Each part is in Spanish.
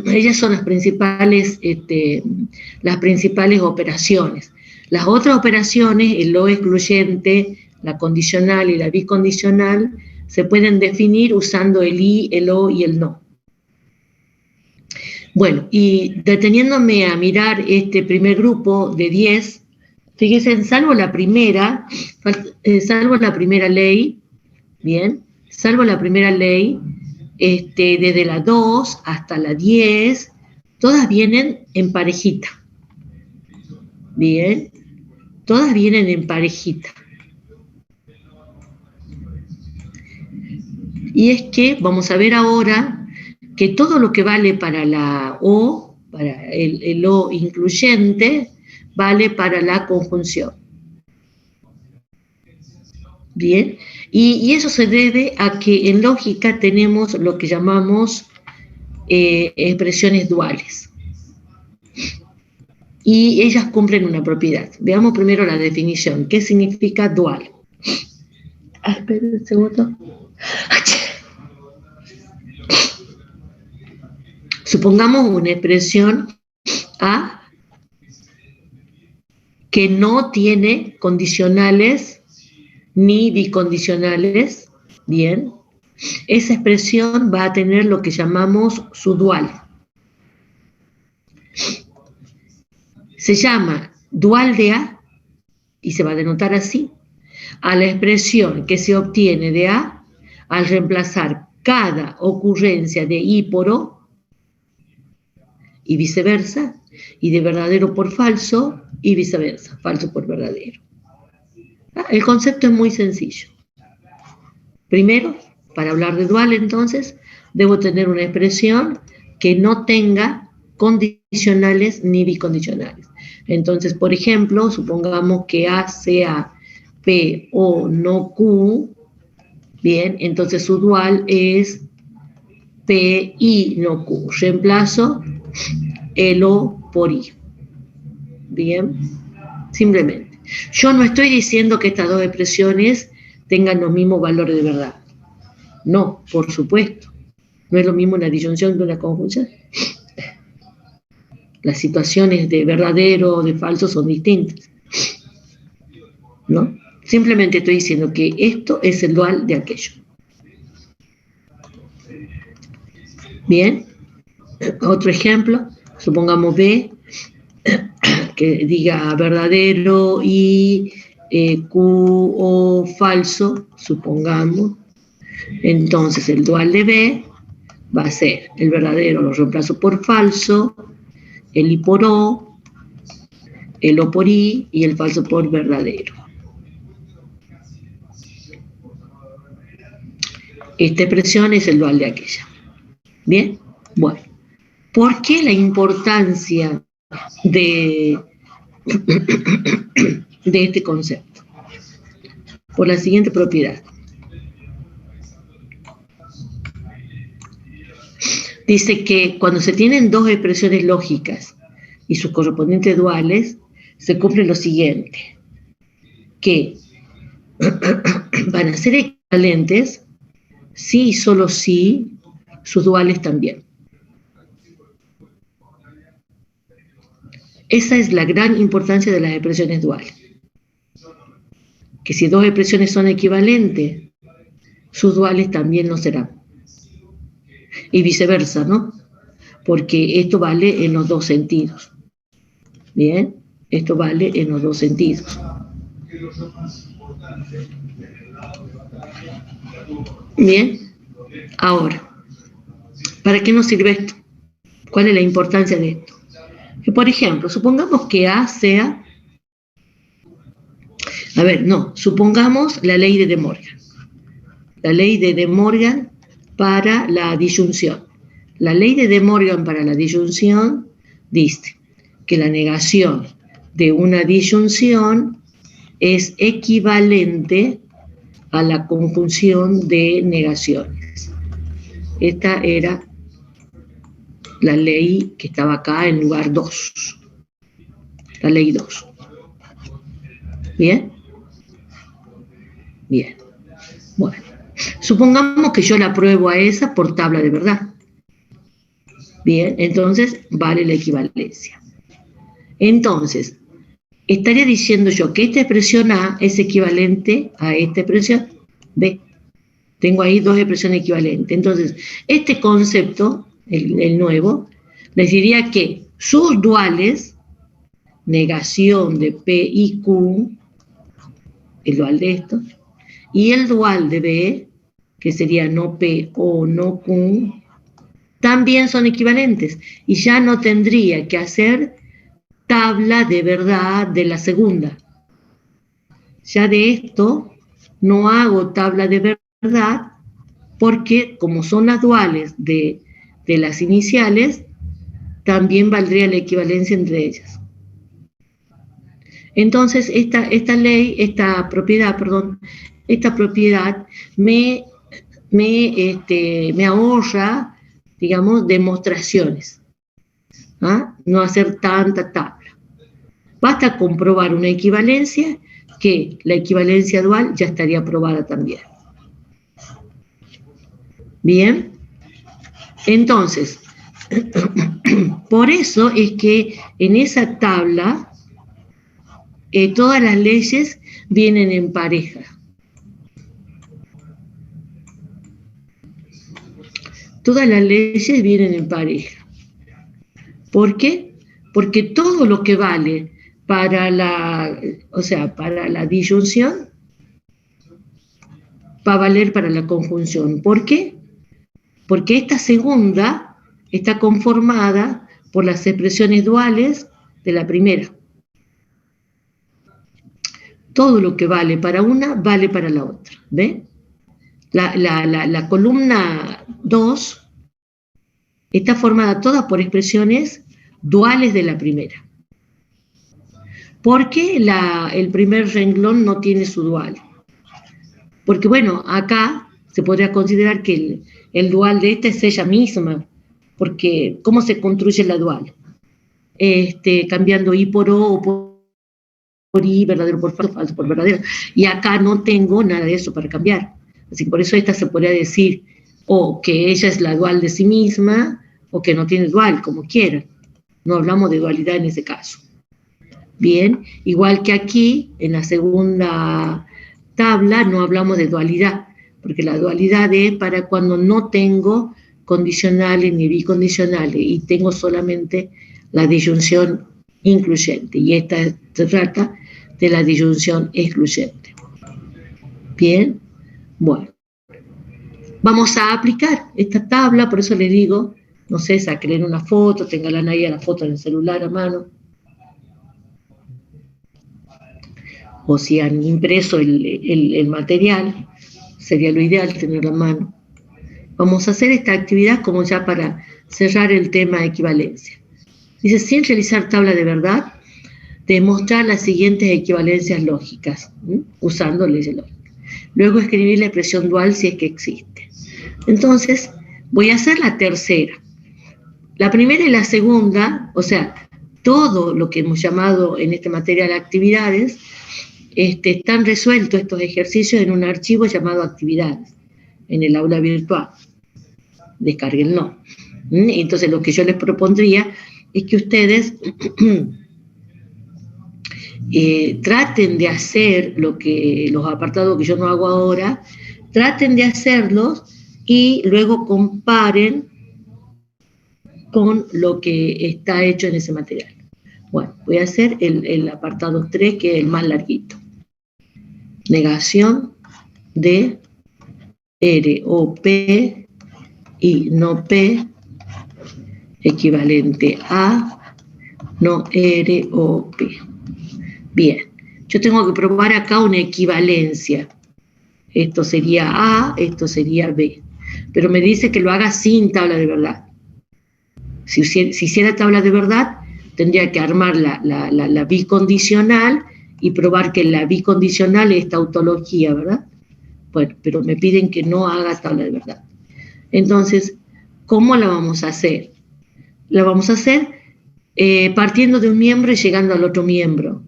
ellas son las principales operaciones. Las otras operaciones, el lo excluyente, la condicional y la bicondicional, se pueden definir usando el y, el o y el no. Bueno, y deteniéndome a mirar este primer grupo de 10, fíjense, salvo la primera ley, bien, salvo la primera ley, desde la 2 hasta la 10, todas vienen en parejita. Bien, todas vienen en parejita. Y es que vamos a ver ahora que todo lo que vale para la O, para el O incluyente, vale para la conjunción. Bien, y eso se debe a que en lógica tenemos lo que llamamos expresiones duales. Y ellas cumplen una propiedad. Veamos primero la definición. ¿Qué significa dual? Espera un segundo. Supongamos una expresión A que no tiene condicionales ni bicondicionales. Bien, esa expresión va a tener lo que llamamos su dual. Se llama dual de A, y se va a denotar así, a la expresión que se obtiene de A al reemplazar cada ocurrencia de I por O, y viceversa, y de verdadero por falso, y viceversa, falso por verdadero. El concepto es muy sencillo. Primero, para hablar de dual, entonces, debo tener una expresión que no tenga condicionales ni bicondicionales. Entonces, por ejemplo, supongamos que A sea P o no Q, bien, entonces su dual es P I no Q. Reemplazo el O por I. Bien, simplemente. Yo no estoy diciendo que estas dos expresiones tengan los mismos valores de verdad. No, por supuesto. No es lo mismo una disyunción que una conjunción. Las situaciones de verdadero o de falso son distintas. ¿No? Simplemente estoy diciendo que esto es el dual de aquello. Bien. Otro ejemplo. Supongamos B, que diga verdadero y Q o falso, supongamos. Entonces el dual de B va a ser el verdadero lo reemplazo por falso, el I por O, el O por I y el falso por verdadero. Esta expresión es el dual de aquella. ¿Bien? Bueno, ¿por qué la importancia de este concepto? Por la siguiente propiedad. Dice que cuando se tienen dos expresiones lógicas y sus correspondientes duales, se cumple lo siguiente, que van a ser equivalentes si y solo si sus duales también. Esa es la gran importancia de las expresiones duales. Que si dos expresiones son equivalentes, sus duales también lo serán. Y viceversa, ¿no? Porque esto vale en los dos sentidos. Bien, esto vale en los dos sentidos. Bien, ahora, ¿para qué nos sirve esto? ¿Cuál es la importancia de esto? Que, por ejemplo, supongamos que A sea... supongamos la ley de De Morgan. La ley de De Morgan para la disyunción. La ley de De Morgan para la disyunción dice que la negación de una disyunción es equivalente a la conjunción de negaciones. Esta era la ley que estaba acá en lugar 2. La ley 2. ¿Bien? Bien. Bueno, supongamos que yo la pruebo a esa por tabla de verdad. Bien, entonces vale la equivalencia. Entonces, estaría diciendo yo que esta expresión A es equivalente a esta expresión B. Tengo ahí dos expresiones equivalentes. Entonces, este concepto, el nuevo, les diría que sus duales, negación de P y Q, el dual de esto, y el dual de B, que sería no P o no Q, también son equivalentes. Y ya no tendría que hacer tabla de verdad de la segunda. Ya de esto no hago tabla de verdad porque como son las duales de las iniciales, también valdría la equivalencia entre ellas. Entonces, esta propiedad me ahorra, digamos, demostraciones. ¿Ah? No hacer tanta tabla. Basta comprobar una equivalencia, que la equivalencia dual ya estaría probada también. Bien, entonces, por eso es que en esa tabla todas las leyes vienen en pareja. Todas las leyes vienen en pareja. ¿Por qué? Porque todo lo que vale para la disyunción va a valer para la conjunción. ¿Por qué? Porque esta segunda está conformada por las expresiones duales de la primera. Todo lo que vale para una, vale para la otra. ¿Ve? La columna 2 está formada toda por expresiones duales de la primera. ¿Por qué el primer renglón no tiene su dual? Porque, bueno, acá se podría considerar que el dual de esta es ella misma, porque ¿cómo se construye la dual? Cambiando I por O o por I, verdadero por falso por verdadero. Y acá no tengo nada de eso para cambiar. Así que por eso esta se podría decir o que ella es la dual de sí misma o que no tiene dual, como quieran. No hablamos de dualidad en ese caso. Bien, igual que aquí, en la segunda tabla, no hablamos de dualidad, porque la dualidad es para cuando no tengo condicionales ni bicondicionales y tengo solamente la disyunción incluyente. Y esta se trata de la disyunción excluyente. Bien, bueno. Vamos a aplicar esta tabla, por eso les digo, no sé, saquen una foto, tengan ahí la foto en el celular a mano. O si han impreso el material, sería lo ideal tenerlo a mano. Vamos a hacer esta actividad como ya para cerrar el tema de equivalencia. Dice, sin realizar tabla de verdad, demostrar las siguientes equivalencias lógicas, usando leyes lógicas. Luego escribir la expresión dual si es que existe. Entonces, voy a hacer la tercera. La primera y la segunda, o sea, todo lo que hemos llamado en este material actividades, están resueltos estos ejercicios en un archivo llamado actividades, en el aula virtual. Descárguenlo. Entonces, lo que yo les propondría es que ustedes traten de hacer los apartados que yo no hago ahora, traten de hacerlos y luego comparen con lo que está hecho en ese material. Bueno, voy a hacer el apartado 3, que es el más larguito. Negación de R o P y no P equivalente a no R o P. Bien, yo tengo que probar acá una equivalencia. Esto sería A, esto sería B. Pero me dice que lo haga sin tabla de verdad. Si hiciera tabla de verdad, tendría que armar la bicondicional y probar que la bicondicional es tautología, ¿verdad? Bueno, pero me piden que no haga tabla de verdad. Entonces, ¿cómo la vamos a hacer? La vamos a hacer partiendo de un miembro y llegando al otro miembro,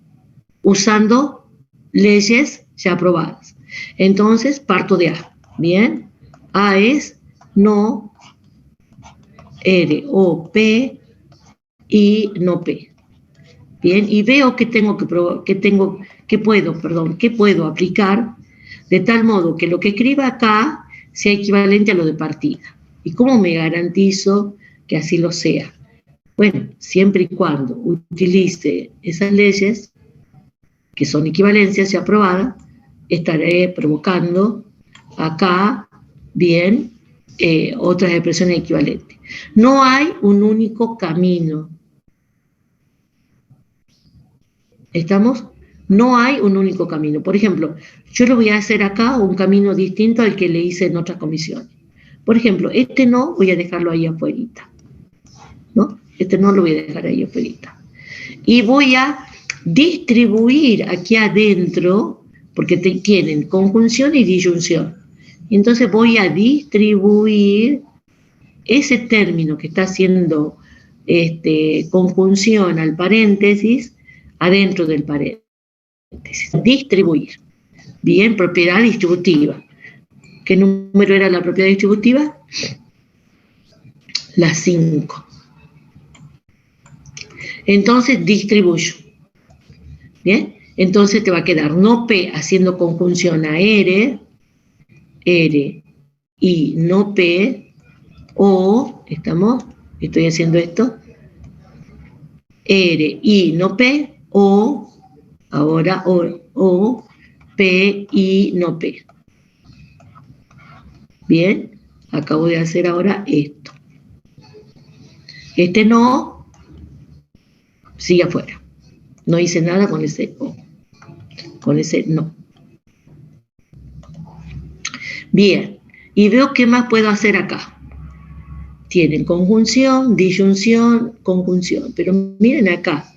usando leyes ya aprobadas. Entonces, parto de A. Bien, A es no R, O, P, I, no P. Bien, y veo que puedo aplicar de tal modo que lo que escriba acá sea equivalente a lo de partida. ¿Y cómo me garantizo que así lo sea? Bueno, siempre y cuando utilice esas leyes, que son equivalencias ya aprobadas, estaré provocando acá, bien, otras expresiones equivalentes. No hay un único camino. ¿Estamos? No hay un único camino. Por ejemplo, yo lo voy a hacer acá un camino distinto al que le hice en otras comisiones. Por ejemplo, este no voy a dejarlo ahí afuera, ¿no? Este no lo voy a dejar ahí afuera. Y voy a distribuir aquí adentro, porque tienen conjunción y disyunción. Entonces voy a distribuir ese término que está haciendo conjunción al paréntesis adentro del paréntesis. Distribuir. Bien, propiedad distributiva. ¿Qué número era la propiedad distributiva? La 5. Entonces distribuyo. Bien, entonces te va a quedar no P haciendo conjunción a R, y no P, O, ¿estamos? Estoy haciendo esto. R, I, no P, O, ahora O, P, I, no P. Bien, acabo de hacer ahora esto. Este no, sigue afuera. No hice nada con ese O, con ese no. Bien, y veo qué más puedo hacer acá. Tienen conjunción, disyunción, conjunción. Pero miren acá.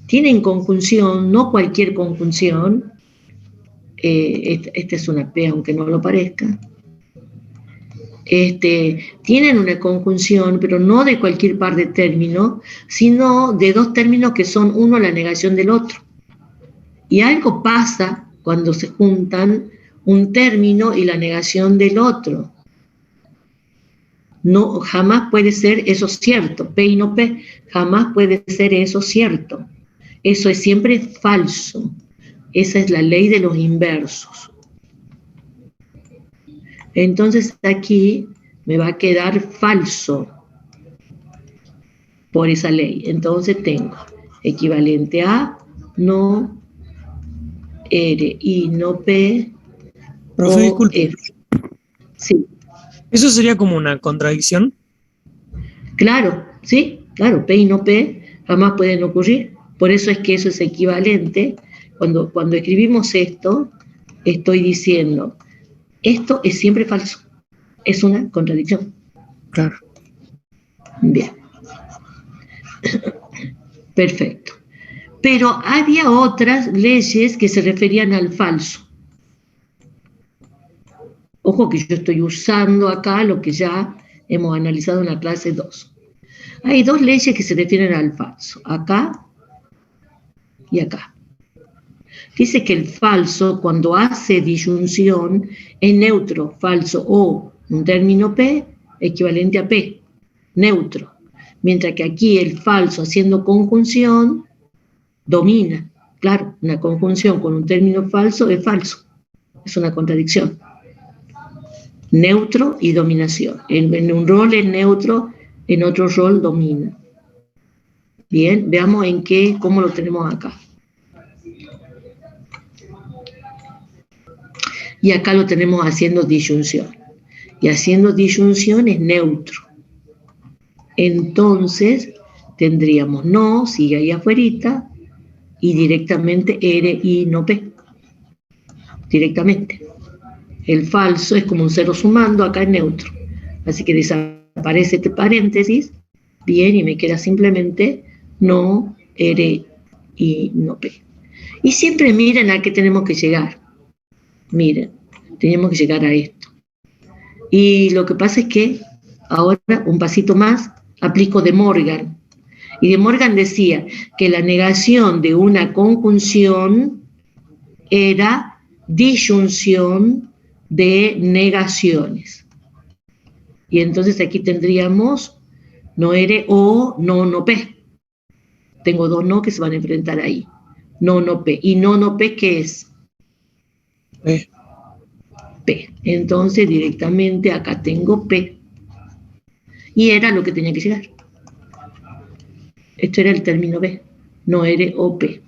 Tienen conjunción, no cualquier conjunción. Esta es una P, aunque no lo parezca. Tienen una conjunción, pero no de cualquier par de términos, sino de dos términos que son uno la negación del otro. Y algo pasa cuando se juntan un término y la negación del otro. No, jamás puede ser eso cierto. P y no P, jamás puede ser eso cierto. Eso es siempre falso. Esa es la ley de los inversos. Entonces aquí me va a quedar falso por esa ley. Entonces tengo equivalente a no R y no P. Profe, disculpe. F. Sí. ¿Eso sería como una contradicción? Claro, sí, claro, P y no P jamás pueden ocurrir. Por eso es que eso es equivalente. Cuando escribimos esto, estoy diciendo, esto es siempre falso. Es una contradicción. Claro. Bien. Perfecto. Pero había otras leyes que se referían al falso. Ojo que yo estoy usando acá lo que ya hemos analizado en la clase 2. Hay dos leyes que se refieren al falso, acá y acá. Dice que el falso, cuando hace disyunción, es neutro, falso, o un término P equivalente a P, neutro. Mientras que aquí el falso haciendo conjunción domina. Claro, una conjunción con un término falso es falso. Es una contradicción. Neutro y dominación. En un rol es neutro, en otro rol domina. Bien, veamos cómo lo tenemos acá. Y acá lo tenemos haciendo disyunción. Y haciendo disyunción es neutro. Entonces tendríamos no, sigue ahí afuerita, y directamente R, I, no P. Directamente. El falso es como un cero sumando, acá es neutro. Así que desaparece este paréntesis, bien, y me queda simplemente no, R, I, no P. Y siempre miren a qué tenemos que llegar. Miren, tenemos que llegar a esto. Y lo que pasa es que ahora, un pasito más, aplico De Morgan. Y De Morgan decía que la negación de una conjunción era disyunción de negaciones. Y entonces aquí tendríamos No ere o, no, no, pe. Tengo dos no que se van a enfrentar ahí. No, no, pe. ¿Y no, no, pe qué es? P. P. Entonces directamente acá tengo P. Y era lo que tenía que llegar. Esto era el término B. No ere o P.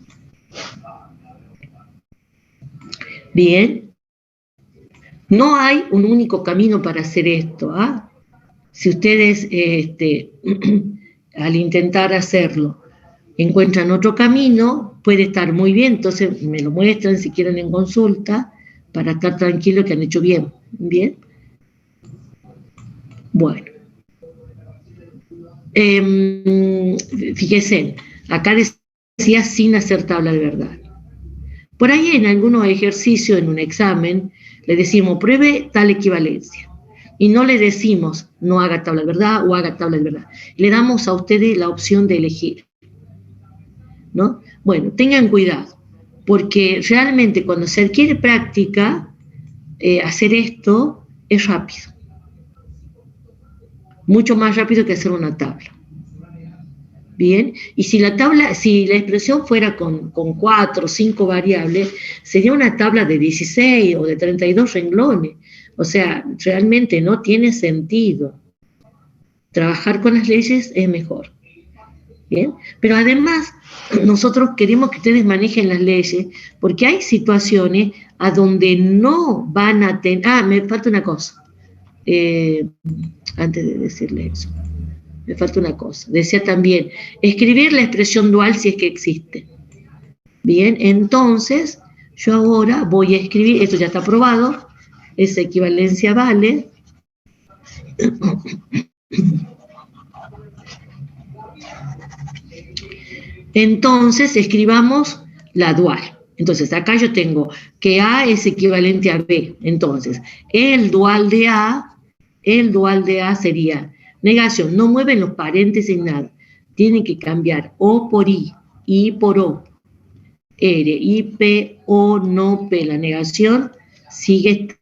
Bien. No hay un único camino para hacer esto. ¿Ah? Si ustedes al intentar hacerlo encuentran otro camino, puede estar muy bien, entonces me lo muestran si quieren en consulta para estar tranquilos que han hecho bien. Bien. Bueno. Fíjense, acá decía sin hacer tabla de verdad. Por ahí en algunos ejercicios, en un examen, le decimos pruebe tal equivalencia. Y no le decimos no haga tabla de verdad o haga tabla de verdad. Le damos a ustedes la opción de elegir. ¿No? Bueno, tengan cuidado, porque realmente cuando se adquiere práctica, hacer esto es rápido. Mucho más rápido que hacer una tabla. Bien, y si la expresión fuera con 4 o 5 variables, sería una tabla de 16 o de 32 renglones. O sea, realmente no tiene sentido. Trabajar con las leyes es mejor. Bien, pero además nosotros queremos que ustedes manejen las leyes porque hay situaciones a donde no van a tener... Ah, me falta una cosa. Antes de decirle eso. Me falta una cosa. Decía también, escribir la expresión dual si es que existe. Bien, entonces, yo ahora voy a escribir, esto ya está aprobado, esa equivalencia vale. Entonces, escribamos la dual. Entonces, acá yo tengo que A es equivalente a B. Entonces, el dual de A sería... Negación, no mueven los paréntesis nada. Tienen que cambiar O por I por O. R, I, P, O, no, P. La negación sigue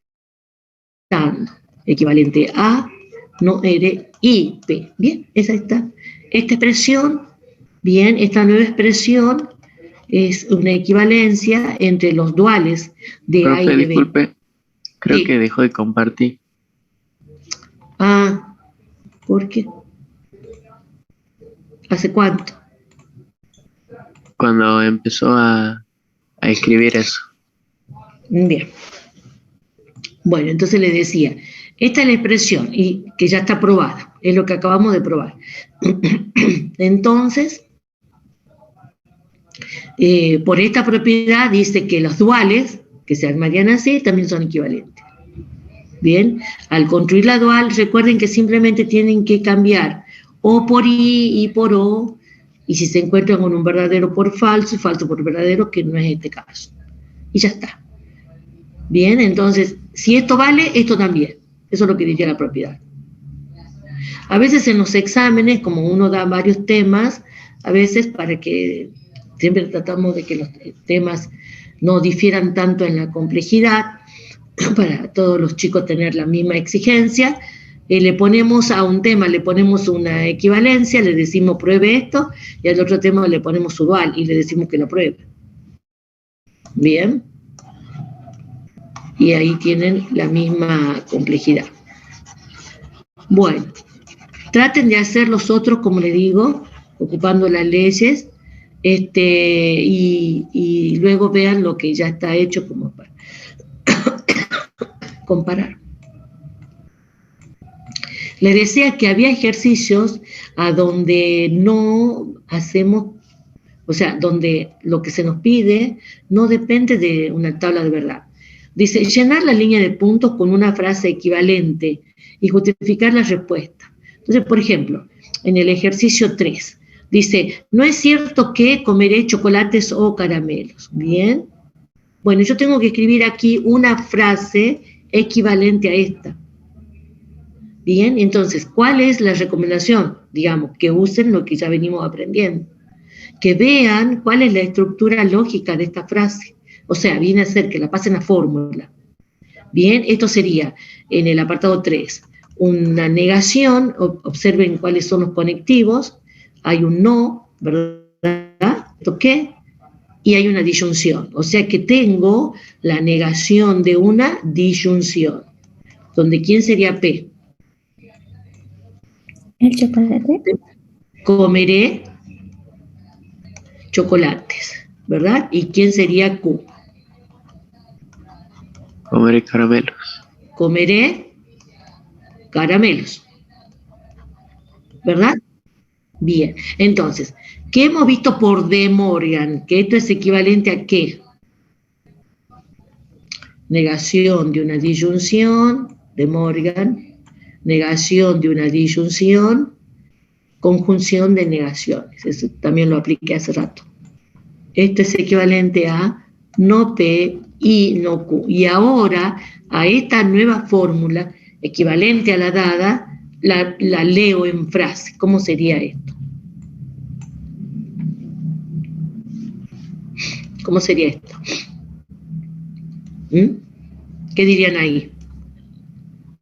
estando. Equivalente a, no, R, I, P. Bien, esa está. Esta expresión, bien, esta nueva expresión es una equivalencia entre los duales de Profe, A y de B. Disculpe, creo Sí. que dejó de compartir. Ah, ¿por qué? ¿Hace cuánto? Cuando empezó a escribir eso. Bien. Bueno, entonces le decía, esta es la expresión y que ya está probada, es lo que acabamos de probar. Entonces, por esta propiedad dice que los duales, que se armarían así, también son equivalentes. Bien, al construir la dual, recuerden que simplemente tienen que cambiar O por I por O, y si se encuentran con un verdadero por falso y falso por verdadero, que no es este caso. Y ya está. Bien, entonces, si esto vale, esto también. Eso es lo que diría la propiedad. A veces en los exámenes, como uno da varios temas, a veces para que siempre tratamos de que los temas no difieran tanto en la complejidad, para todos los chicos tener la misma exigencia, le ponemos a un tema, le ponemos una equivalencia, le decimos pruebe esto, y al otro tema le ponemos su dual y le decimos que lo pruebe. Bien. Y ahí tienen la misma complejidad. Bueno, traten de hacer los otros, como les digo, ocupando las leyes, y luego vean lo que ya está hecho como para comparar. Les decía que había ejercicios a donde no hacemos, o sea, donde lo que se nos pide no depende de una tabla de verdad. Dice, llenar la línea de puntos con una frase equivalente y justificar la respuesta. Entonces, por ejemplo, en el ejercicio 3, dice, no es cierto que comeré chocolates o caramelos. Bien. Bueno, yo tengo que escribir aquí una frase equivalente a esta. Bien, entonces, ¿cuál es la recomendación? Digamos, que usen lo que ya venimos aprendiendo. Que vean cuál es la estructura lógica de esta frase. O sea, viene a ser que la pasen a fórmula. Bien, esto sería en el apartado 3. una negación, observen cuáles son los conectivos, hay un no, ¿verdad? ¿Qué? Y hay una disyunción, o sea que tengo la negación de una disyunción, donde ¿quién sería P? El chocolate. Comeré chocolates, ¿verdad? ¿Y quién sería Q? Comeré caramelos. Comeré caramelos, ¿verdad? Bien, entonces, ¿qué hemos visto por De Morgan? Que esto es equivalente a ¿qué? Negación de una disyunción, De Morgan, negación de una disyunción, conjunción de negaciones. Eso también lo apliqué hace rato. Esto es equivalente a no P y no Q. Y ahora, a esta nueva fórmula, equivalente a la dada, la leo en frase. ¿Cómo sería esto? ¿Cómo sería esto? ¿Mm? ¿Qué dirían ahí?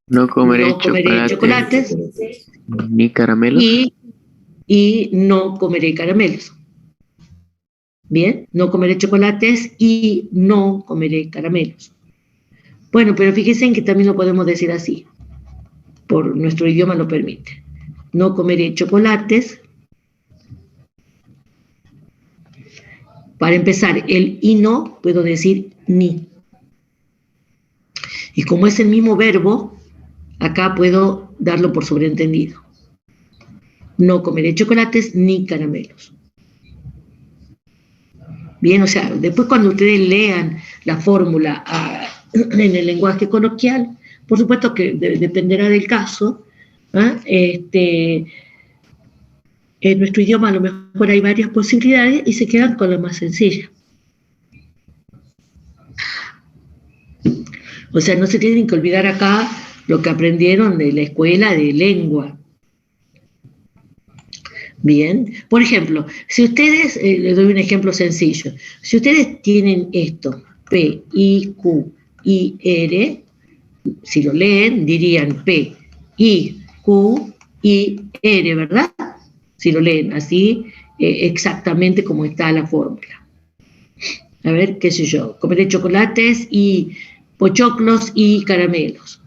No comeré, No comeré chocolates ni caramelos. y no comeré caramelos. Bien, no comeré chocolates y no comeré caramelos. Bueno, pero fíjense en que también lo podemos decir así, por nuestro idioma lo permite. No comeré chocolates. Para empezar, el y no, puedo decir ni. Y como es el mismo verbo, acá puedo darlo por sobreentendido. No comeré chocolates ni caramelos. Bien, o sea, después cuando ustedes lean la fórmula en el lenguaje coloquial, por supuesto que dependerá del caso, en nuestro idioma a lo mejor hay varias posibilidades y se quedan con la más sencilla. O sea, no se tienen que olvidar acá lo que aprendieron de la escuela de lengua. Bien, por ejemplo, si ustedes, les doy un ejemplo sencillo, si ustedes tienen esto, P, I, Q, I, R, si lo leen, dirían P, I, Q, I, R, ¿verdad? Si lo leen así, exactamente como está la fórmula. A ver, qué sé yo, comeré chocolates y pochoclos y caramelos.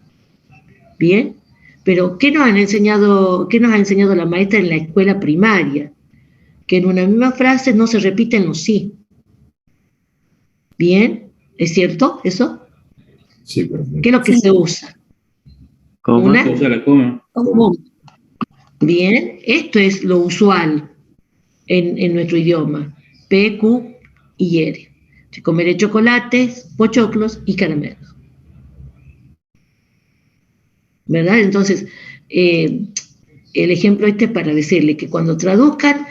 Bien, pero ¿qué nos ha enseñado la maestra en la escuela primaria? Que en una misma frase no se repiten los sí. Bien, ¿es cierto eso? Sí, perfecto. ¿Qué es lo que se usa? ¿Cómo? Una Se usa la coma. coma. Bien, esto es lo usual en nuestro idioma. P, Q y R. Comeré chocolates, pochoclos y caramelos. ¿Verdad? Entonces, el ejemplo este es para decirle que cuando traduzcan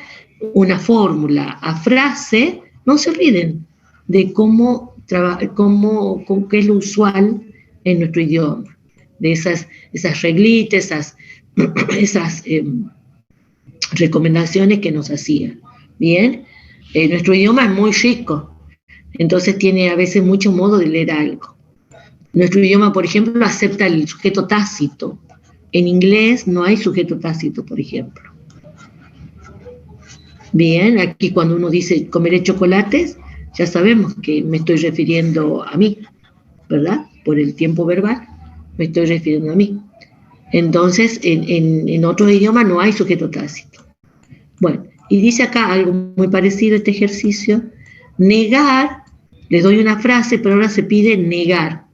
una fórmula a frase, no se olviden de qué es lo usual en nuestro idioma, de esas reglitas, esas recomendaciones que nos hacían. Bien, nuestro idioma es muy rico, entonces tiene a veces mucho modo de leer algo. Nuestro idioma, por ejemplo, acepta el sujeto tácito. En inglés no hay sujeto tácito, por ejemplo. Bien, aquí cuando uno dice comeré chocolates, ya sabemos que me estoy refiriendo a mí, ¿verdad? Por el tiempo verbal, me estoy refiriendo a mí. Entonces, en otros idiomas no hay sujeto tácito. Bueno, y dice acá algo muy parecido a este ejercicio. Negar, les doy una frase, pero ahora se pide negar.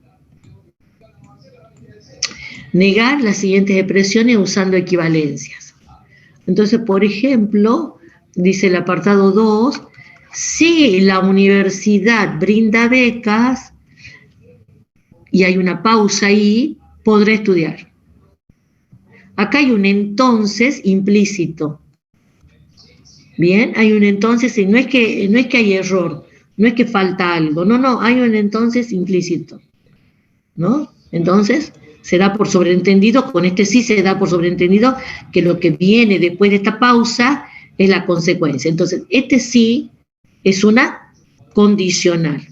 Negar las siguientes expresiones usando equivalencias. Entonces, por ejemplo, dice el apartado 2, si la universidad brinda becas y hay una pausa ahí, podré estudiar. Acá hay un entonces implícito. Bien, hay un entonces, y no es que hay error, no es que falta algo, no, hay un entonces implícito, ¿no? Entonces, se da por sobreentendido, con este sí se da por sobreentendido que lo que viene después de esta pausa es la consecuencia. Entonces, este sí es una condicional.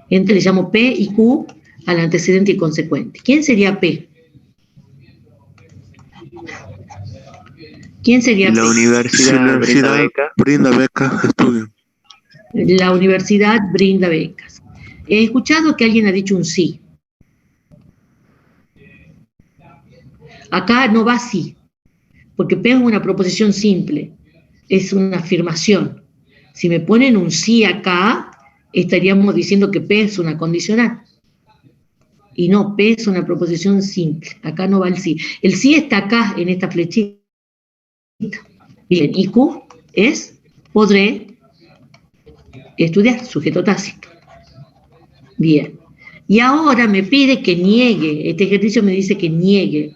Entonces le llamo P y Q al antecedente y consecuente. ¿Quién sería P? ¿Quién sería La P? universidad brinda becas. Brinda becas de estudio. La universidad brinda becas. He escuchado que alguien ha dicho un sí. Acá no va sí, porque P es una proposición simple, es una afirmación. Si me ponen un sí acá, estaríamos diciendo que P es una condicional. Y no, P es una proposición simple. Acá no va el sí. El sí está acá, en esta flechita. Bien, y Q es podré estudiar, sujeto tácito. Bien. Y ahora me pide que niegue. Este ejercicio me dice que niegue.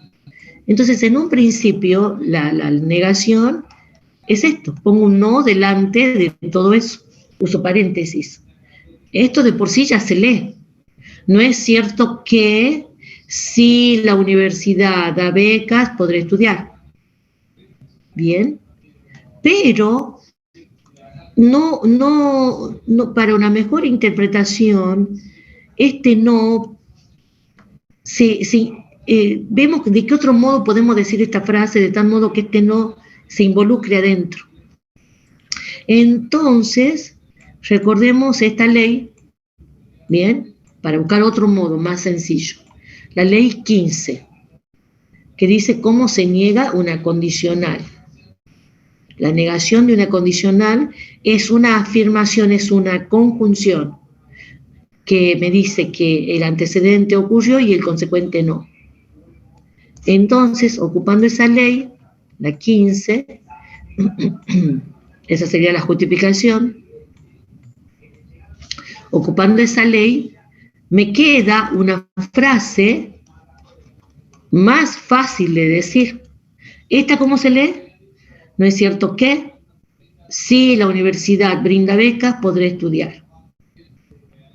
Entonces, en un principio, la negación es esto. Pongo un no delante de todo eso. Uso paréntesis. Esto de por sí ya se lee. No es cierto que si la universidad da becas, podré estudiar. Bien. Pero no, para una mejor interpretación, este no, vemos de qué otro modo podemos decir esta frase, de tal modo que este no se involucre adentro. Entonces, recordemos esta ley, bien, para buscar otro modo más sencillo. La ley 15, que dice cómo se niega una condicional. La negación de una condicional es una afirmación, es una conjunción que me dice que el antecedente ocurrió y el consecuente no. Entonces, ocupando esa ley, la 15, esa sería la justificación, ocupando esa ley, me queda una frase más fácil de decir. ¿Esta cómo se lee? ¿No es cierto que si la universidad brinda becas, podré estudiar?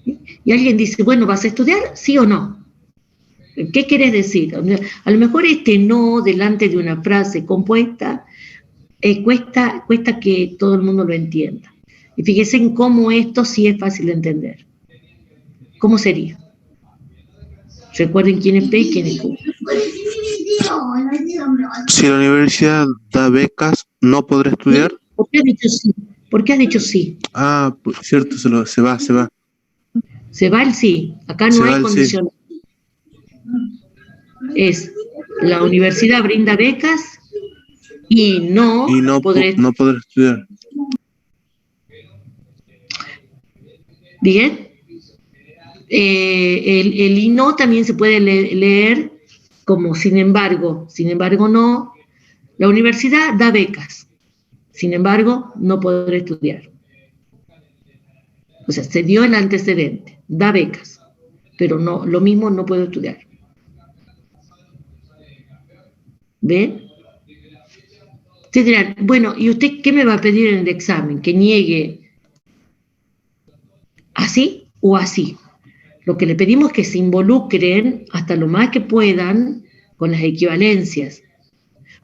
Y alguien dice, bueno, ¿vas a estudiar? ¿Sí o no? ¿Qué quieres decir? A lo mejor este no delante de una frase compuesta cuesta que todo el mundo lo entienda. Y fíjense en cómo esto sí es fácil de entender. ¿Cómo sería? Recuerden quién es P y quién es Q. Si la universidad da becas, ¿no podré estudiar? ¿Por qué has dicho sí? ¿Por qué has dicho sí? Ah, pues, cierto, se va. Se va el sí. Acá no hay condición. Sí. Es la universidad brinda becas y no podré estudiar. Bien. El y no también se puede leer como sin embargo no. La universidad da becas, sin embargo no podré estudiar. O sea, se dio el antecedente, da becas, pero no, lo mismo no puedo estudiar. ¿Ven? Ustedes dirán, bueno, ¿y usted qué me va a pedir en el examen? ¿Que niegue así o así? Lo que le pedimos es que se involucren hasta lo más que puedan con las equivalencias,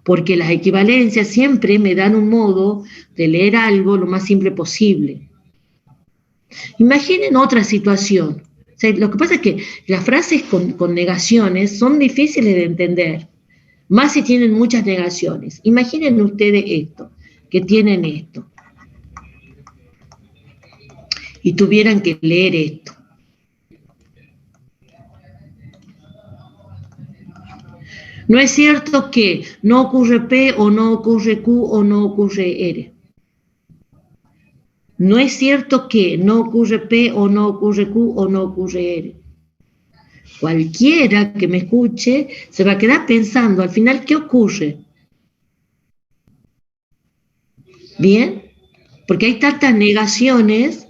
porque las equivalencias siempre me dan un modo de leer algo lo más simple posible. Imaginen otra situación. O sea, lo que pasa es que las frases con negaciones son difíciles de entender, más si tienen muchas negaciones. Imaginen ustedes esto, que tienen esto, y tuvieran que leer esto. No es cierto que no ocurre P o no ocurre Q o no ocurre R. No es cierto que no ocurre P o no ocurre Q o no ocurre R. Cualquiera que me escuche se va a quedar pensando al final qué ocurre. ¿Bien? Porque hay tantas negaciones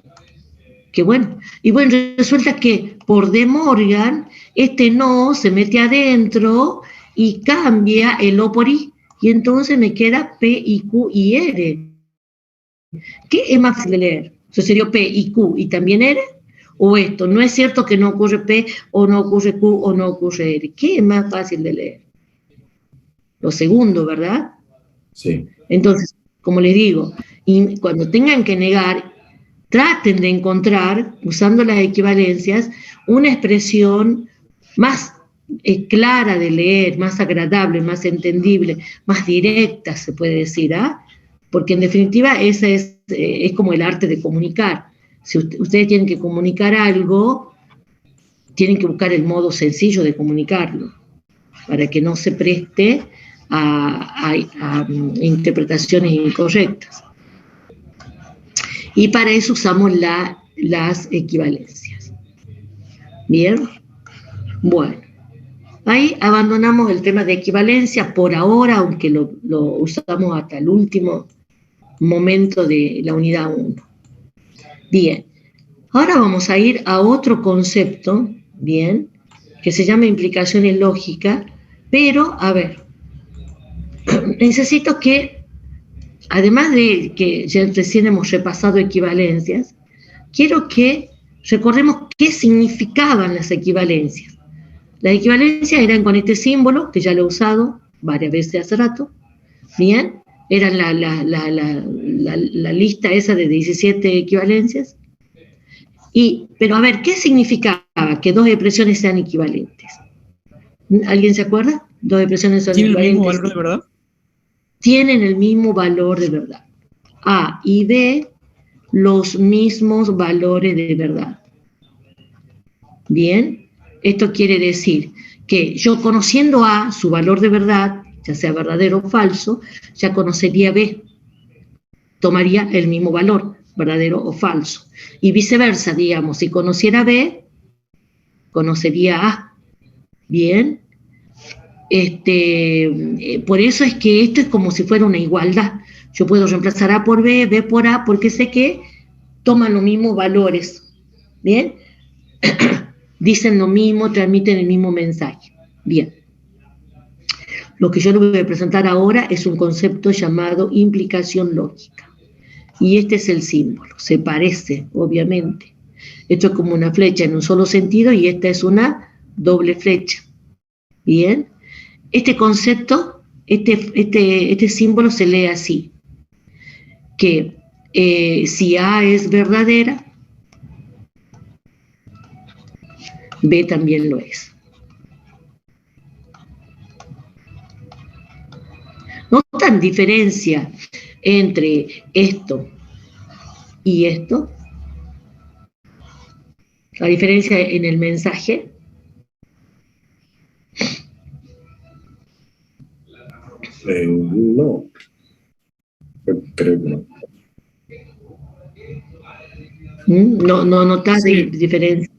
que bueno. Y bueno, resulta que por De Morgan este no se mete adentro y cambia el O por I, y entonces me queda P, I, Q y R. ¿Qué es más fácil de leer? ¿Sucedió P, I, Q y también R? ¿O esto? ¿No es cierto que no ocurre P, o no ocurre Q, o no ocurre R? ¿Qué es más fácil de leer? Lo segundo, ¿verdad? Sí. Entonces, como les digo, y cuando tengan que negar, traten de encontrar, usando las equivalencias, una expresión más clara de leer, más agradable, más entendible, más directa, se puede decir, ¿ah? Porque en definitiva esa es como el arte de comunicar. Si ustedes tienen que comunicar algo, tienen que buscar el modo sencillo de comunicarlo, para que no se preste a interpretaciones incorrectas. Y para eso usamos las equivalencias. ¿Bien? Bueno, ahí abandonamos el tema de equivalencia por ahora, aunque lo usamos hasta el último momento de la unidad 1. Bien, ahora vamos a ir a otro concepto, bien, que se llama implicaciones lógicas, pero, a ver, necesito que, además de que ya recién hemos repasado equivalencias, quiero que recordemos qué significaban las equivalencias. Las equivalencias eran con este símbolo, que ya lo he usado varias veces hace rato, bien, eran la lista esa de 17 equivalencias. Pero a ver, ¿qué significaba que dos expresiones sean equivalentes? ¿Alguien se acuerda? Dos expresiones son equivalentes. ¿Tienen el mismo valor de verdad? Tienen el mismo valor de verdad. A y B, los mismos valores de verdad. Bien, esto quiere decir que yo conociendo A, su valor de verdad, ya sea verdadero o falso, ya conocería B. Tomaría el mismo valor, verdadero o falso. Y viceversa, digamos, si conociera B, conocería A. Bien. Por eso es que esto es como si fuera una igualdad. Yo puedo reemplazar A por B, B por A, porque sé que toman los mismos valores. Bien. Dicen lo mismo, transmiten el mismo mensaje. Bien. Lo que yo les voy a presentar ahora es un concepto llamado implicación lógica. Y este es el símbolo. Se parece, obviamente. Esto es como una flecha en un solo sentido y esta es una doble flecha. Bien. Este concepto, este símbolo se lee así. Que si A es verdadera, B también lo es. ¿Notan diferencia entre esto y esto? La diferencia en el mensaje. No. Creo que no. No notas Sí. diferencia.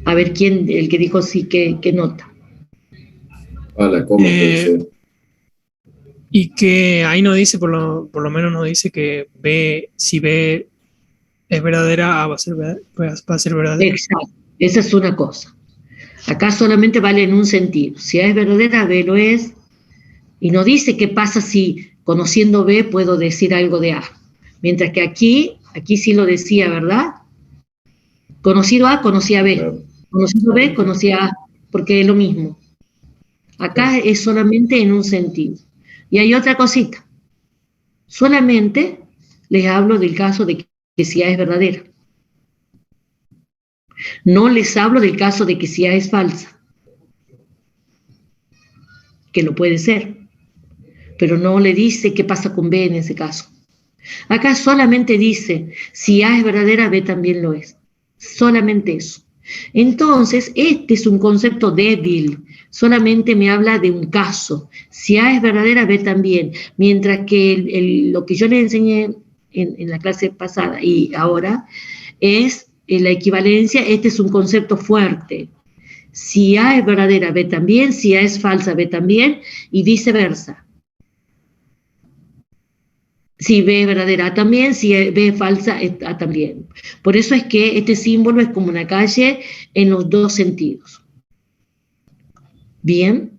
A ver quién, el que dijo sí, que nota. ¿Cómo puede ser? Y que ahí no dice, por lo menos no dice que B, si B es verdadera, A va a ser verdadera. Exacto, esa es una cosa. Acá solamente vale en un sentido. Si A es verdadera, B lo es. Y no dice qué pasa si conociendo B puedo decir algo de A. Mientras que aquí sí lo decía, ¿verdad? Conocido A, conocía B. Claro. Conocido B, conocía A, porque es lo mismo. Acá es solamente en un sentido. Y hay otra cosita. Solamente les hablo del caso de que si A es verdadera. No les hablo del caso de que si A es falsa. Que lo puede ser. Pero no le dice qué pasa con B en ese caso. Acá solamente dice, si A es verdadera, B también lo es. Solamente eso. Entonces, este es un concepto débil. Solamente me habla de un caso. Si A es verdadera, B también. Mientras que lo que yo les enseñé en la clase pasada y ahora es la equivalencia. Este es un concepto fuerte. Si A es verdadera, B también. Si A es falsa, B también. Y viceversa. Si B es verdadera también, si B es falsa también. Por eso es que este símbolo es como una calle en los dos sentidos. Bien.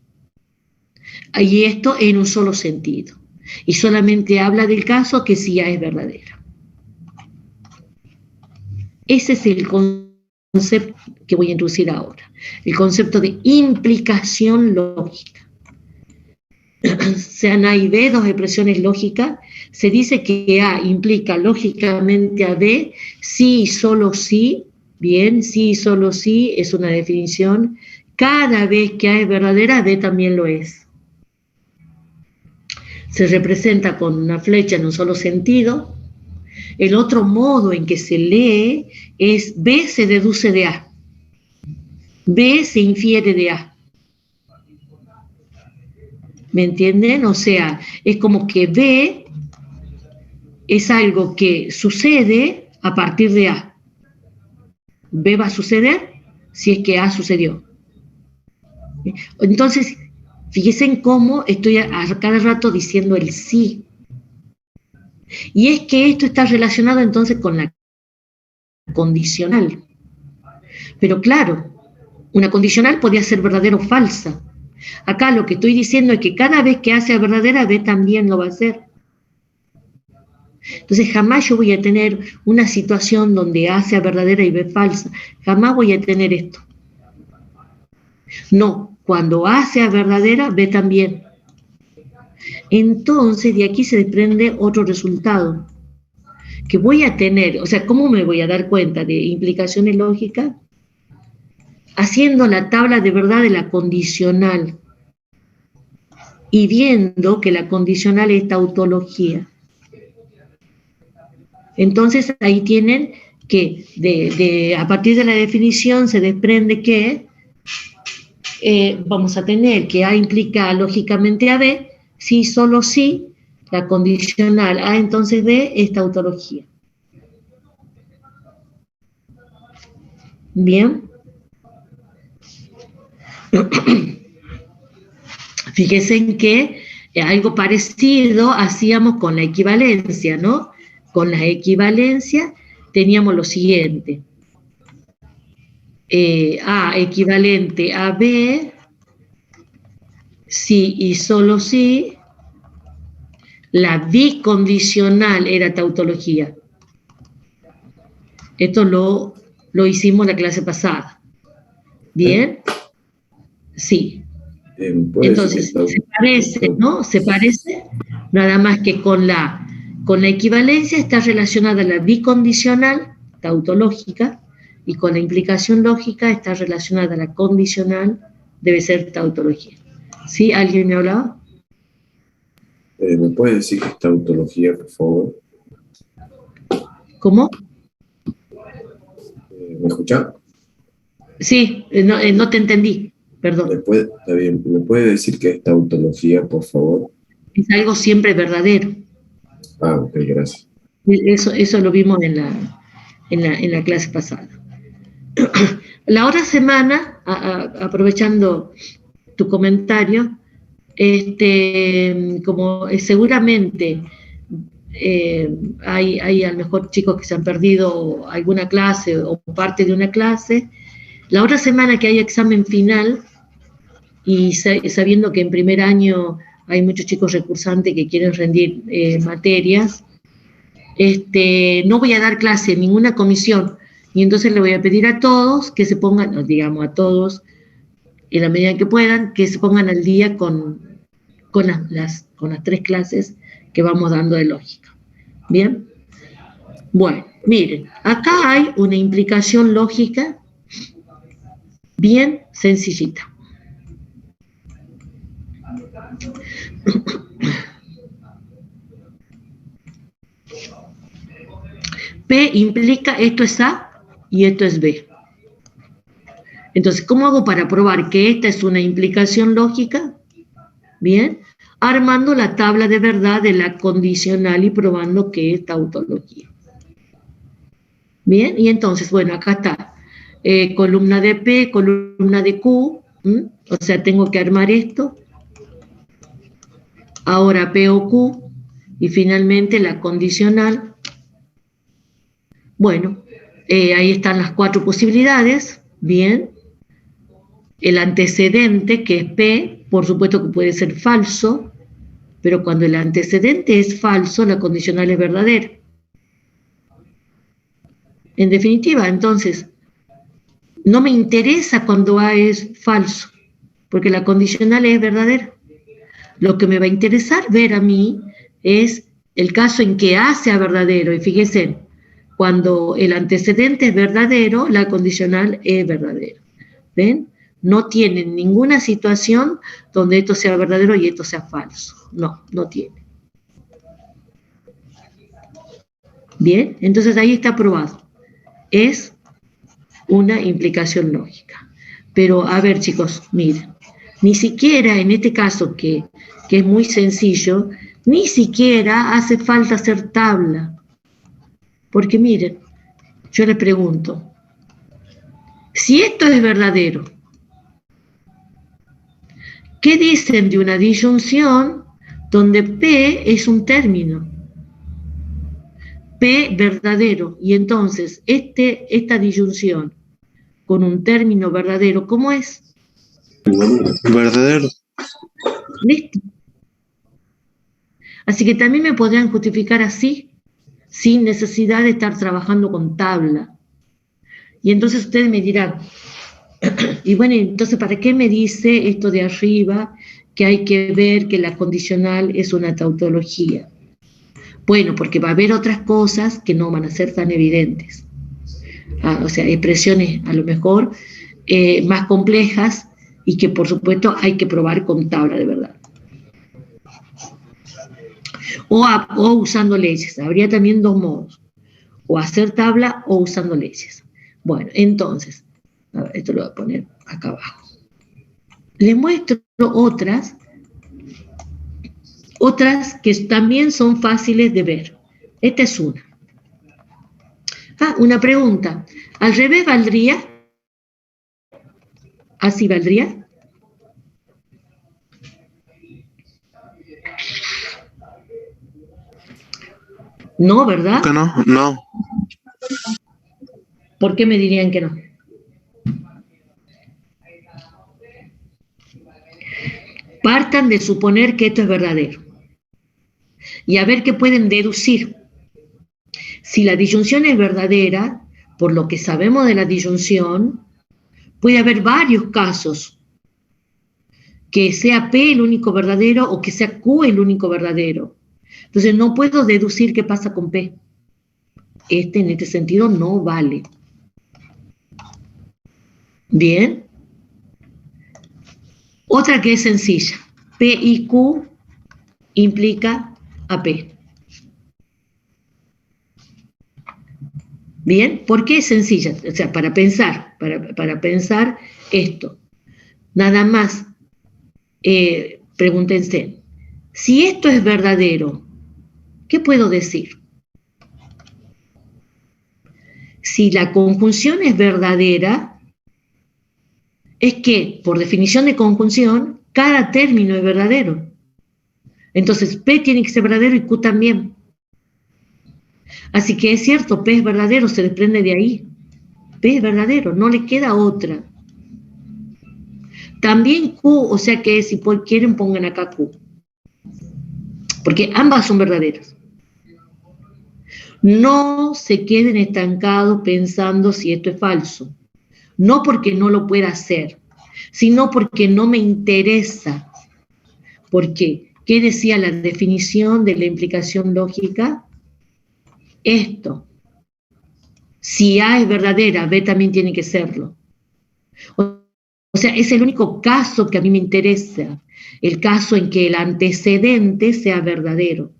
Y esto en un solo sentido. Y solamente habla del caso que si A es verdadera. Ese es el concepto que voy a introducir ahora. El concepto de implicación lógica. Sean A y B, dos expresiones lógicas, se dice que A implica lógicamente a B, sí y solo sí, bien, sí y solo sí es una definición cada vez que A es verdadera, B también lo es. Se representa con una flecha en un solo sentido. El otro modo en que se lee es B se deduce de A. B se infiere de A. ¿Me entienden? O sea, es como que B es algo que sucede a partir de A. B va a suceder si es que A sucedió. Entonces, fíjense en cómo estoy a cada rato diciendo el sí. Y es que esto está relacionado entonces con la condicional. Pero claro, una condicional podía ser verdadera o falsa. Acá lo que estoy diciendo es que cada vez que A sea verdadera, B también lo va a hacer. Entonces jamás yo voy a tener una situación donde A sea verdadera y B falsa. Jamás voy a tener esto. No, cuando A sea verdadera, B también. Entonces de aquí se desprende otro resultado. Que voy a tener, o sea, ¿cómo me voy a dar cuenta de implicaciones lógicas? Haciendo la tabla de verdad de la condicional y viendo que la condicional es tautología. Entonces ahí tienen que a partir de la definición se desprende que vamos a tener que A implica lógicamente a B, si solo si la condicional A entonces B es tautología. Bien. Fíjense en que algo parecido hacíamos con la equivalencia, ¿no? Con la equivalencia teníamos lo siguiente. A equivalente a B, si y solo si, la bicondicional era tautología. Esto lo hicimos la clase pasada. ¿Bien? Sí. Entonces, se parece, ¿no? Se parece, nada más que con la equivalencia está relacionada la bicondicional, tautológica, y con la implicación lógica está relacionada la condicional, debe ser tautología. ¿Sí? ¿Alguien me hablaba? ¿Me puede decir qué es tautología, por favor? ¿Cómo? ¿Me escucha? Sí, no te entendí, perdón. Está bien. ¿Me puede decir qué es tautología, por favor? Es algo siempre verdadero. Ah, ok, gracias. Eso lo vimos en la clase pasada. La otra semana, aprovechando tu comentario, como seguramente hay a lo mejor chicos que se han perdido alguna clase o parte de una clase, la otra semana que hay examen final y sabiendo que en primer año hay muchos chicos recursantes que quieren rendir materias, no voy a dar clase en ninguna comisión y entonces le voy a pedir a todos que se pongan, digamos a todos, en la medida que puedan, que se pongan al día con las 3 clases que vamos dando de lógica. ¿Bien? Bueno, miren, acá hay una implicación lógica bien sencillita. P implica esto es A y esto es B. Entonces, ¿cómo hago para probar que esta es una implicación lógica? Bien, armando la tabla de verdad de la condicional y probando que es tautología. Bien, y entonces, bueno, acá está. Columna de P, columna de Q, o sea, tengo que armar esto. Ahora P o Q, y finalmente la condicional. Bueno, ahí están las 4 posibilidades, bien. El antecedente, que es P, por supuesto que puede ser falso, pero cuando el antecedente es falso, la condicional es verdadera. En definitiva, entonces, no me interesa cuando A es falso, porque la condicional es verdadera. Lo que me va a interesar ver a mí es el caso en que A sea verdadero, y fíjense, cuando el antecedente es verdadero, la condicional es verdadera. ¿Ven? no tienen ninguna situación donde esto sea verdadero y esto sea falso. No, no tiene. Bien, entonces ahí está probado. Es una implicación lógica. Pero a ver, chicos, miren, ni siquiera en este caso que es muy sencillo, ni siquiera hace falta hacer tabla. Porque miren, yo les pregunto, si esto es verdadero, ¿qué dicen de una disyunción donde P es un término? P verdadero, y entonces esta disyunción con un término verdadero, ¿cómo es? Verdadero. Listo. Así que también me podrían justificar así, sin necesidad de estar trabajando con tabla. Y entonces ustedes me dirán, y bueno, entonces ¿para qué me dice esto de arriba que hay que ver que la condicional es una tautología? Bueno, porque va a haber otras cosas que no van a ser tan evidentes. O sea, expresiones a lo mejor más complejas y que por supuesto hay que probar con tabla de verdad. O usando leyes. Habría también dos modos. O hacer tabla o usando leyes. Bueno, entonces, a ver, esto lo voy a poner acá abajo. Les muestro otras que también son fáciles de ver. Esta es una. Una pregunta. ¿Al revés valdría? ¿Así valdría? No, ¿verdad? ¿Que no? No. ¿Por qué me dirían que no? Partan de suponer que esto es verdadero. Y a ver qué pueden deducir. Si la disyunción es verdadera, por lo que sabemos de la disyunción, puede haber varios casos. Que sea P el único verdadero o que sea Q el único verdadero. Entonces no puedo deducir qué pasa con P. En este sentido no vale. Bien. Otra que es sencilla. P y Q implica a P. Bien, ¿por qué es sencilla? O sea, para pensar esto. Nada más, pregúntense, si esto es verdadero, ¿qué puedo decir? Si la conjunción es verdadera, es que, por definición de conjunción, cada término es verdadero. Entonces, P tiene que ser verdadero y Q también. Así que es cierto, P es verdadero, se desprende de ahí. P es verdadero, no le queda otra. También Q, o sea que si quieren pongan acá Q. Porque ambas son verdaderas. No se queden estancados pensando si esto es falso. No porque no lo pueda hacer, sino porque no me interesa. ¿Por qué? ¿Qué decía la definición de la implicación lógica? Esto. Si A es verdadera, B también tiene que serlo. O sea, es el único caso que a mí me interesa. El caso en que el antecedente sea verdadero.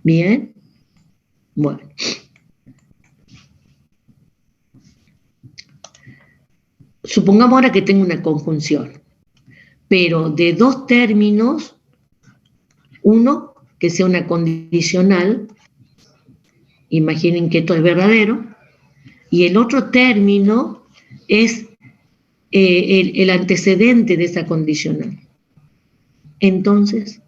¿Bien? Bueno. Supongamos ahora que tengo una conjunción, pero de dos términos, uno que sea una condicional, imaginen que esto es verdadero, y el otro término es el antecedente de esa condicional. Entonces,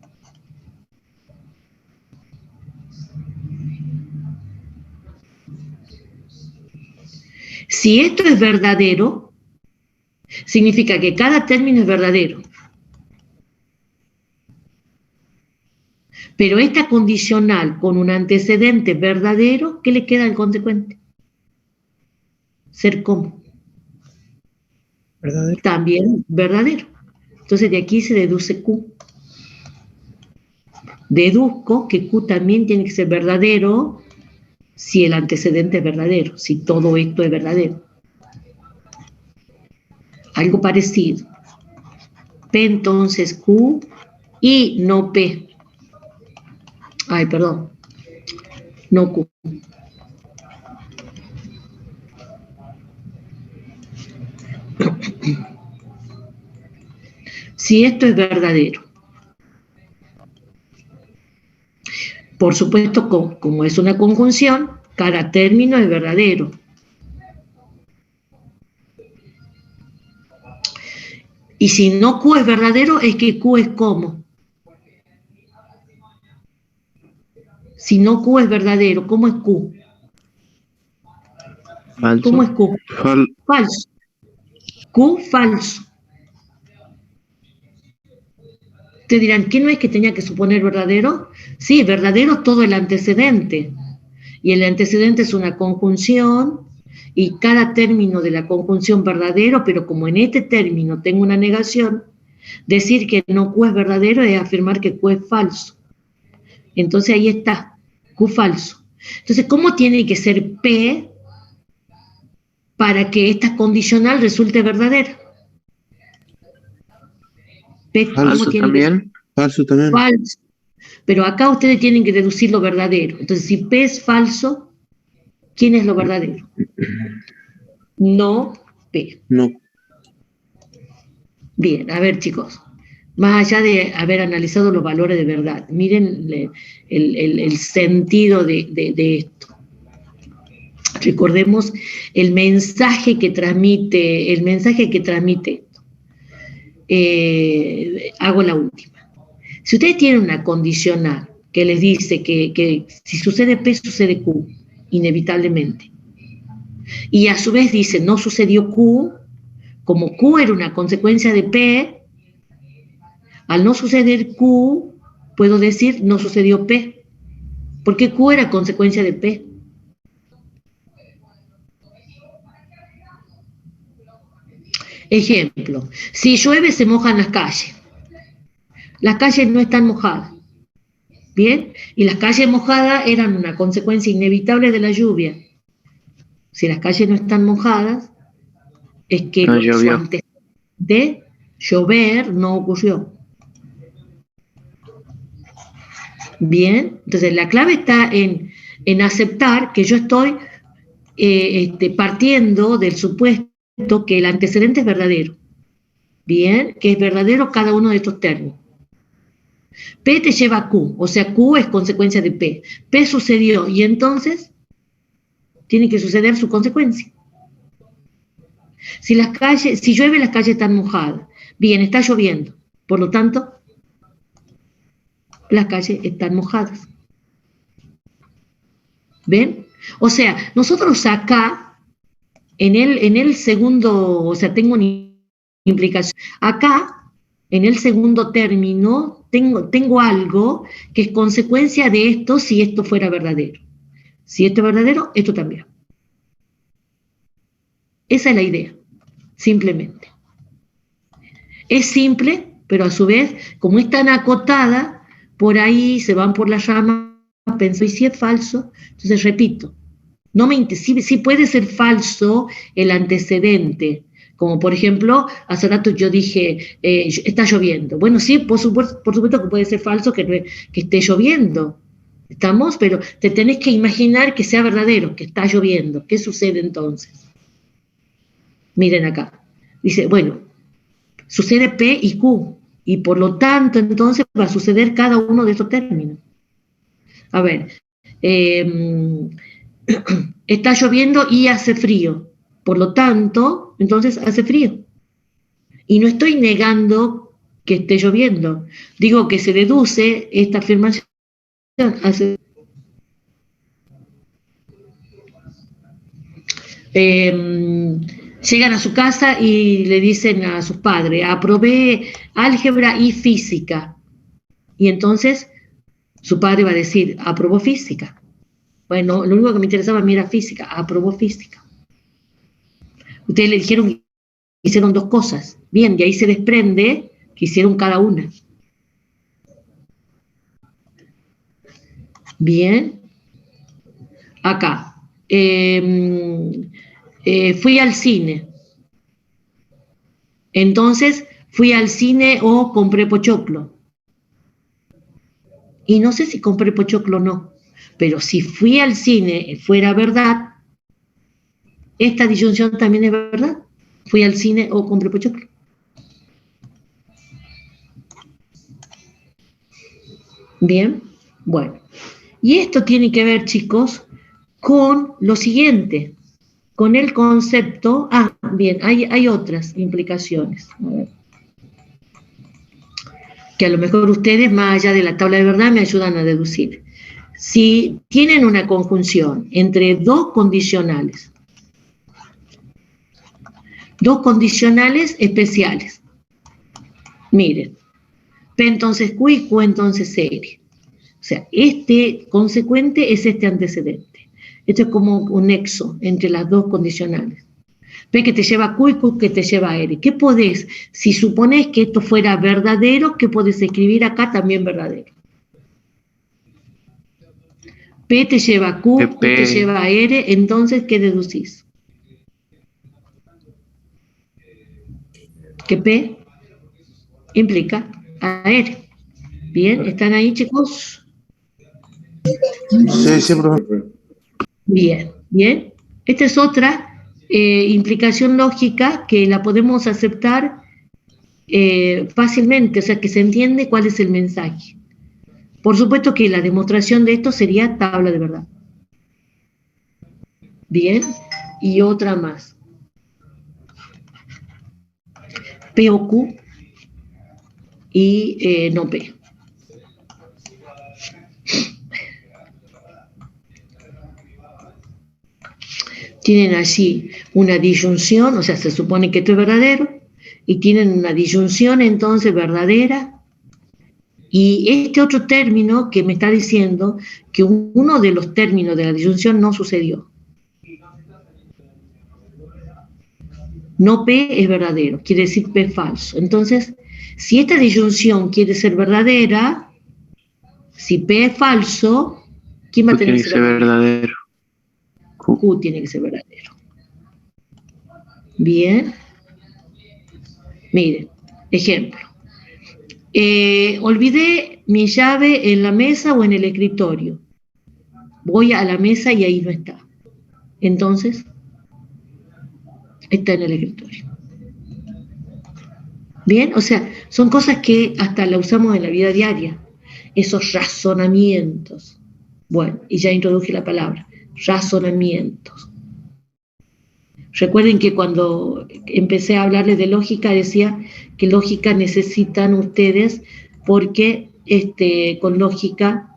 si esto es verdadero, significa que cada término es verdadero. Pero esta condicional con un antecedente verdadero, ¿qué le queda al consecuente? Ser común. ¿Verdadero? También verdadero. Entonces de aquí se deduce Q. Deduzco que Q también tiene que ser verdadero si el antecedente es verdadero, si todo esto es verdadero. algo parecido. P entonces Q y no P. Ay, perdón. No Q. Si esto es verdadero. Por supuesto, como es una conjunción, cada término es verdadero. Y si no Q es verdadero, es que Q es como. Si no Q es verdadero, ¿cómo es Q? Falso. ¿Cómo es Q? Falso. Q falso. Ustedes dirán, ¿qué no es que tenía que suponer verdadero? Sí, verdadero es todo el antecedente. Y el antecedente es una conjunción y cada término de la conjunción verdadero, pero como en este término tengo una negación, decir que no Q es verdadero es afirmar que Q es falso. Entonces ahí está, Q falso. Entonces, ¿cómo tiene que ser P para que esta condicional resulte verdadera? P, Falso también. Falso también. Falso. Pero acá ustedes tienen que deducir lo verdadero. Entonces, si P es falso, ¿quién es lo verdadero? No P. No. Bien, a ver, chicos. Más allá de haber analizado los valores de verdad, miren el sentido de esto. Recordemos el mensaje que transmite esto. Hago la última. Si ustedes tienen una condicional que les dice que si sucede P, sucede Q, inevitablemente, y a su vez dice no sucedió Q, como Q era una consecuencia de P, al no suceder Q, puedo decir no sucedió P, porque Q era consecuencia de P. Ejemplo, si llueve se mojan las calles. Las calles no están mojadas. ¿Bien? Y las calles mojadas eran una consecuencia inevitable de la lluvia. Si las calles no están mojadas, es que No su llovió. antecedente de llover no ocurrió. Bien, entonces la clave está en aceptar que yo estoy partiendo del supuesto que el antecedente es verdadero. Bien, que es verdadero cada uno de estos términos. P te lleva a Q, o sea, Q es consecuencia de P. P sucedió y entonces tiene que suceder su consecuencia. Si llueve, las calles están mojadas. Bien, está lloviendo. Por lo tanto, las calles están mojadas. ¿Ven? O sea, nosotros acá, en el segundo, o sea, tengo una implicación. Acá, en el segundo término, tengo algo que es consecuencia de esto si esto fuera verdadero. Si esto es verdadero, esto también. Esa es la idea, simplemente. Es simple, pero a su vez, como es tan acotada, por ahí se van por la rama, pensó, y si es falso, entonces repito, sí puede ser falso el antecedente, como por ejemplo, hace rato yo dije, está lloviendo. Bueno, sí, por supuesto que puede ser falso que esté lloviendo, ¿estamos? Pero te tenés que imaginar que sea verdadero, que está lloviendo. ¿Qué sucede entonces? Miren acá, dice, bueno, sucede P y Q, y por lo tanto entonces va a suceder cada uno de estos términos. A ver, está lloviendo y hace frío, por lo tanto, entonces hace frío. Y no estoy negando que esté lloviendo, digo que se deduce esta afirmación. Llegan a su casa y le dicen a sus padres, aprobé álgebra y física. Y entonces su padre va a decir, aprobó física. Bueno, lo único que me interesaba a mí era física, aprobó física. Ustedes le dijeron que hicieron dos cosas. Bien, de ahí se desprende que hicieron cada una. Bien. Acá. Fui al cine. Entonces, fui al cine o compré pochoclo. Y no sé si compré pochoclo o no, pero si fui al cine fuera verdad, esta disyunción también es verdad. Fui al cine o compré pochoclo. Bien, bueno. Y esto tiene que ver, chicos, con lo siguiente, con el concepto. Bien, hay otras implicaciones. A ver. Que a lo mejor ustedes, más allá de la tabla de verdad, me ayudan a deducir. Si tienen una conjunción entre dos condicionales especiales, miren, P entonces Q y Q entonces R. O sea, este consecuente es este antecedente. Esto es como un nexo entre las dos condicionales. P que te lleva a Q y Q que te lleva a R. ¿Qué podés? Si suponés que esto fuera verdadero, ¿qué podés escribir acá también verdadero? P te lleva a Q, Q te lleva a R, entonces, ¿qué deducís? Que P implica a R. ¿Bien? ¿Están ahí, chicos? Sí, profe. Bien, bien. Esta es otra implicación lógica que la podemos aceptar fácilmente, o sea, que se entiende cuál es el mensaje. Por supuesto que la demostración de esto sería tabla de verdad. Bien, y otra más. P o Q y no P. Tienen allí una disyunción, o sea, se supone que esto es verdadero, y tienen una disyunción entonces verdadera. Y este otro término que me está diciendo que uno de los términos de la disyunción no sucedió. No P es verdadero, quiere decir P falso. Entonces, si esta disyunción quiere ser verdadera, si P es falso, ¿quién va a tener que ser verdadero? Q tiene que ser verdadero. Bien. Miren, ejemplo. Olvidé mi llave en la mesa o en el escritorio. Voy a la mesa y ahí no está. Entonces, está en el escritorio. Bien, o sea, son cosas que hasta la usamos en la vida diaria. Esos razonamientos. Bueno, y ya introduje la palabra, razonamientos. Recuerden que cuando empecé a hablarles de lógica decía que lógica necesitan ustedes porque con lógica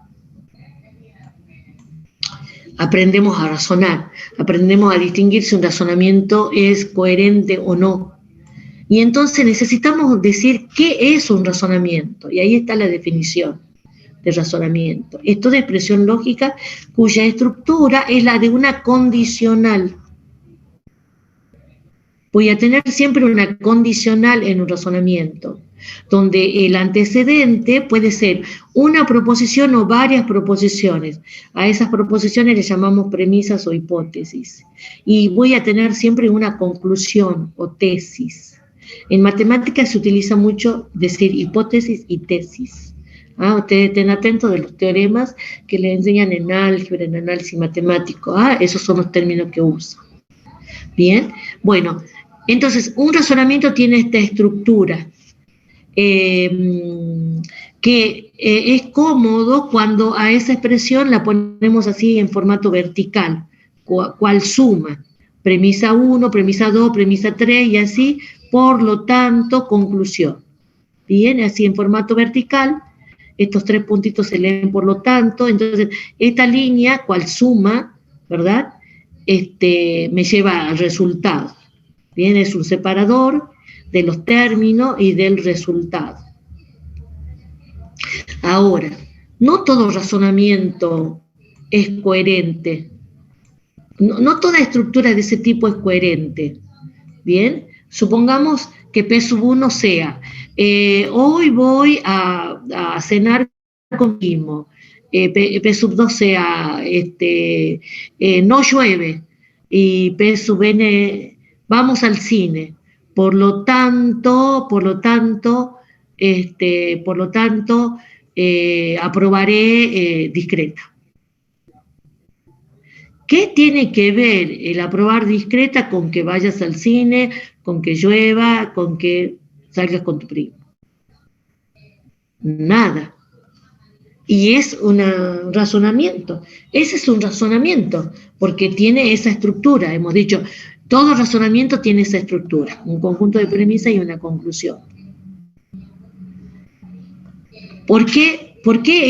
aprendemos a razonar, aprendemos a distinguir si un razonamiento es coherente o no. Y entonces necesitamos decir qué es un razonamiento, y ahí está la definición de razonamiento. Esto de expresión lógica cuya estructura es la de una condicional. Voy a tener siempre una condicional en un razonamiento, donde el antecedente puede ser una proposición o varias proposiciones. A esas proposiciones les llamamos premisas o hipótesis. Y voy a tener siempre una conclusión o tesis. En matemáticas se utiliza mucho decir hipótesis y tesis. Ustedes estén atentos de los teoremas que les enseñan en álgebra, en análisis matemático. Esos son los términos que uso. Bien, bueno, entonces un razonamiento tiene esta estructura que es cómodo cuando a esa expresión la ponemos así en formato vertical, cual suma, premisa 1, premisa 2, premisa 3 y así, por lo tanto, conclusión. Bien, así en formato vertical, estos tres puntitos se leen por lo tanto, entonces esta línea, cual suma, ¿verdad?, me lleva al resultado. Bien, es un separador de los términos y del resultado. Ahora, no todo razonamiento es coherente. No toda estructura de ese tipo es coherente. Bien, supongamos que P sub 1 sea, hoy voy a cenar con mi primo. P sub 2 sea, no llueve, y P sub n, vamos al cine. Por lo tanto, aprobaré discreta. ¿Qué tiene que ver el aprobar discreta con que vayas al cine, con que llueva, con que salgas con tu primo? Nada. Y es un razonamiento. Ese es un razonamiento, porque tiene esa estructura. Hemos dicho, todo razonamiento tiene esa estructura, un conjunto de premisas y una conclusión. ¿Por qué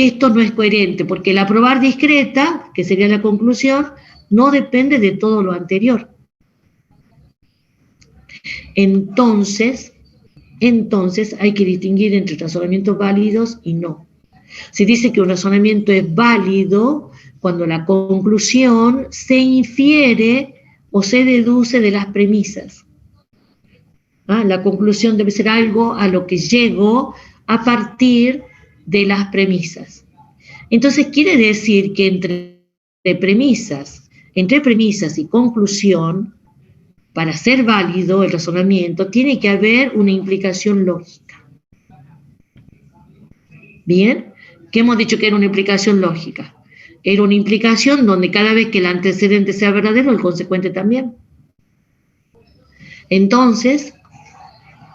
esto no es coherente? Porque el aprobar discreta, que sería la conclusión, no depende de todo lo anterior. Entonces hay que distinguir entre razonamientos válidos y no. Se dice que un razonamiento es válido cuando la conclusión se infiere o se deduce de las premisas. La conclusión debe ser algo a lo que llego a partir de las premisas. Entonces quiere decir que entre premisas y conclusión, para ser válido el razonamiento, tiene que haber una implicación lógica. ¿Bien? ¿Qué hemos dicho que era una implicación lógica? Era una implicación donde cada vez que el antecedente sea verdadero, el consecuente también. Entonces,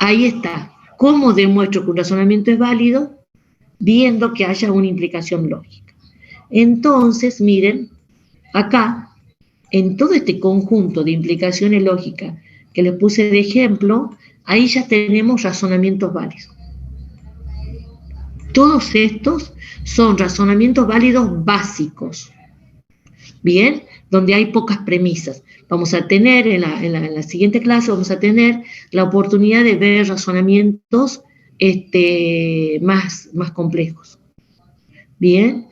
ahí está. ¿Cómo demuestro que un razonamiento es válido? Viendo que haya una implicación lógica. Entonces, miren, acá, en todo este conjunto de implicaciones lógicas que les puse de ejemplo, ahí ya tenemos razonamientos válidos. Todos estos son razonamientos válidos básicos, ¿bien? Donde hay pocas premisas. Vamos a tener, en la siguiente clase, vamos a tener la oportunidad de ver razonamientos más complejos. Bien,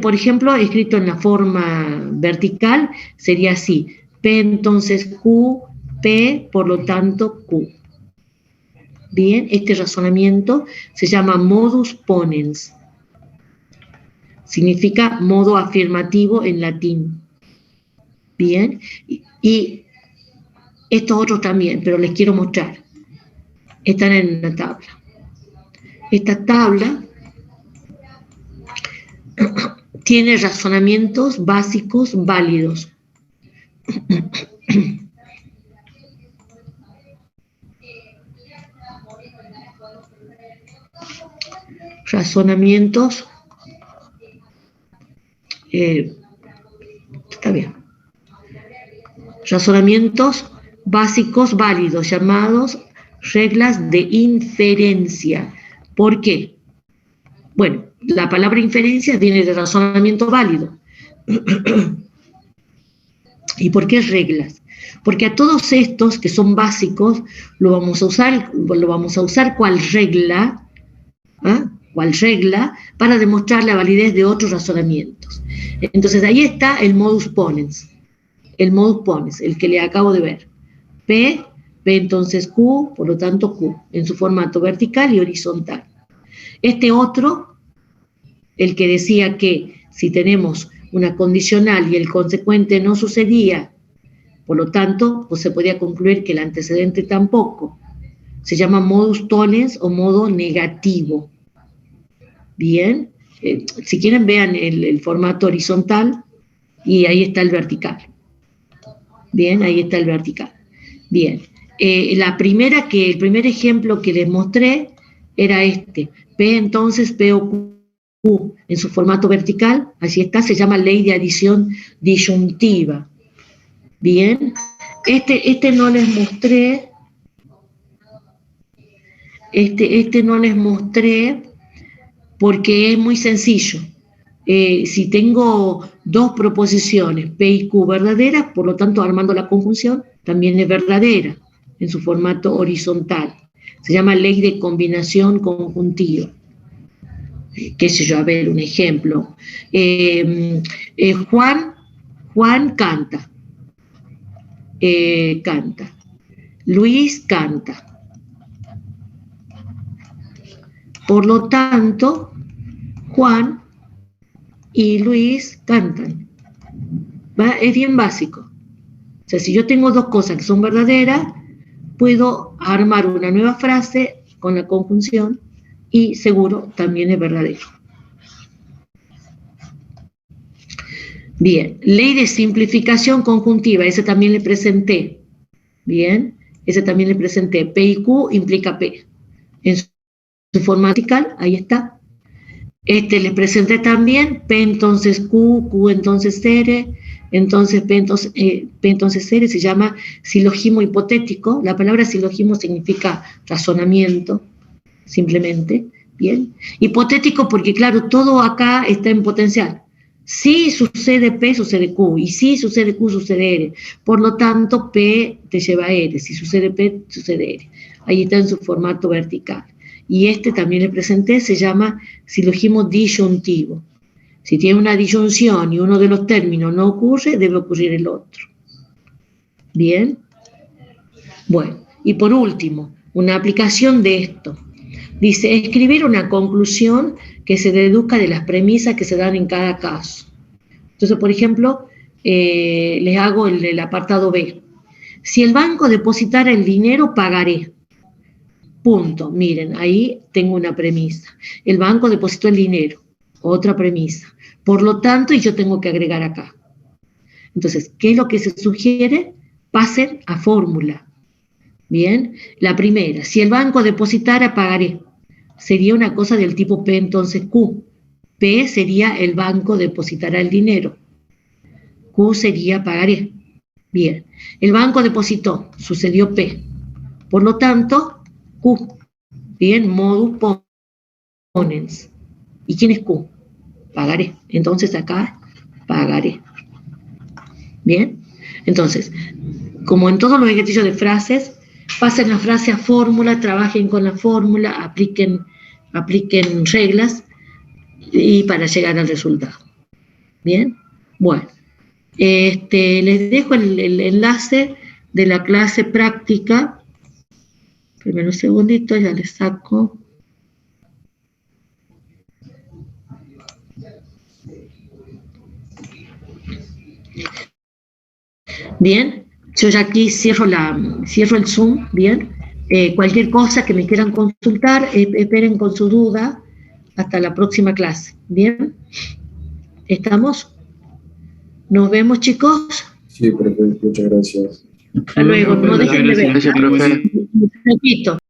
por ejemplo, escrito en la forma vertical, sería así: P entonces Q, P, por lo tanto Q. Bien, este razonamiento se llama modus ponens. Significa modo afirmativo en latín. Bien, y estos otros también, pero les quiero mostrar. Están en la tabla. Esta tabla tiene razonamientos básicos válidos. Razonamientos, está bien. Razonamientos básicos válidos, llamados reglas de inferencia. ¿Por qué? Bueno, la palabra inferencia viene de razonamiento válido. ¿Y por qué reglas? Porque a todos estos que son básicos lo vamos a usar cual regla, cual regla para demostrar la validez de otros razonamientos. Entonces ahí está el modus ponens, el que le acabo de ver. P entonces Q, por lo tanto Q, en su formato vertical y horizontal. Este otro, el que decía que si tenemos una condicional y el consecuente no sucedía, por lo tanto, pues se podía concluir que el antecedente tampoco. Se llama modus tollens o modo negativo. Bien, si quieren vean el formato horizontal y ahí está el vertical. Bien, ahí está el vertical. Bien, el primer ejemplo que les mostré era este. P entonces P o Q en su formato vertical, así está, se llama ley de adición disyuntiva. Bien, no les mostré, no les mostré porque es muy sencillo. Si tengo dos proposiciones, P y Q verdaderas, por lo tanto, armando la conjunción, también es verdadera en su formato horizontal. Se llama ley de combinación conjuntiva. Qué sé yo, a ver, un ejemplo. Juan canta. Canta. Luis canta. Por lo tanto, Juan y Luis cantan. ¿Va? Es bien básico. O sea, si yo tengo dos cosas que son verdaderas, puedo armar una nueva frase con la conjunción y seguro también es verdadero. Bien, ley de simplificación conjuntiva, ese también le presenté. Bien, ese también le presenté. P y Q implica P. En su forma gramatical, ahí está. Les presenté también P entonces Q, Q entonces R, entonces P entonces R, se llama silogismo hipotético. La palabra silogismo significa razonamiento, simplemente. Bien. Hipotético porque, claro, todo acá está en potencial. Si sucede P, sucede Q, y si sucede Q, sucede R. Por lo tanto, P te lleva a R. Si sucede P, sucede R. Ahí está en su formato vertical. Y también le presenté, se llama silogismo disyuntivo. Si tiene una disyunción y uno de los términos no ocurre, debe ocurrir el otro. Bien. Bueno, y por último, una aplicación de esto. Dice, escribir una conclusión que se deduzca de las premisas que se dan en cada caso. Entonces, por ejemplo, les hago el apartado B. Si el banco depositara el dinero, pagaré. Punto. Miren, ahí tengo una premisa. El banco depositó el dinero. Otra premisa. Por lo tanto, y yo tengo que agregar acá. Entonces, ¿qué es lo que se sugiere? Pasen a fórmula. Bien. La primera, si el banco depositara, pagaré. Sería una cosa del tipo P entonces Q. P sería el banco depositará el dinero. Q sería pagaré. Bien. El banco depositó, sucedió P. Por lo tanto, Q. Bien, modus ponens. ¿Y quién es Q? Pagaré. Entonces acá, pagaré. Bien. Entonces, como en todos los ejercicios de frases, pasen la frase a fórmula, trabajen con la fórmula, apliquen reglas y para llegar al resultado. Bien. Bueno. Les dejo el enlace de la clase práctica. Primero un segundito, ya le saco. Bien, yo ya aquí cierro el Zoom, bien. Cualquier cosa que me quieran consultar, esperen con su duda hasta la próxima clase. Bien, ¿estamos? Nos vemos, chicos. Sí, profe, muchas gracias. Hasta luego, no dejen de ver. Gracias, profe. Repito.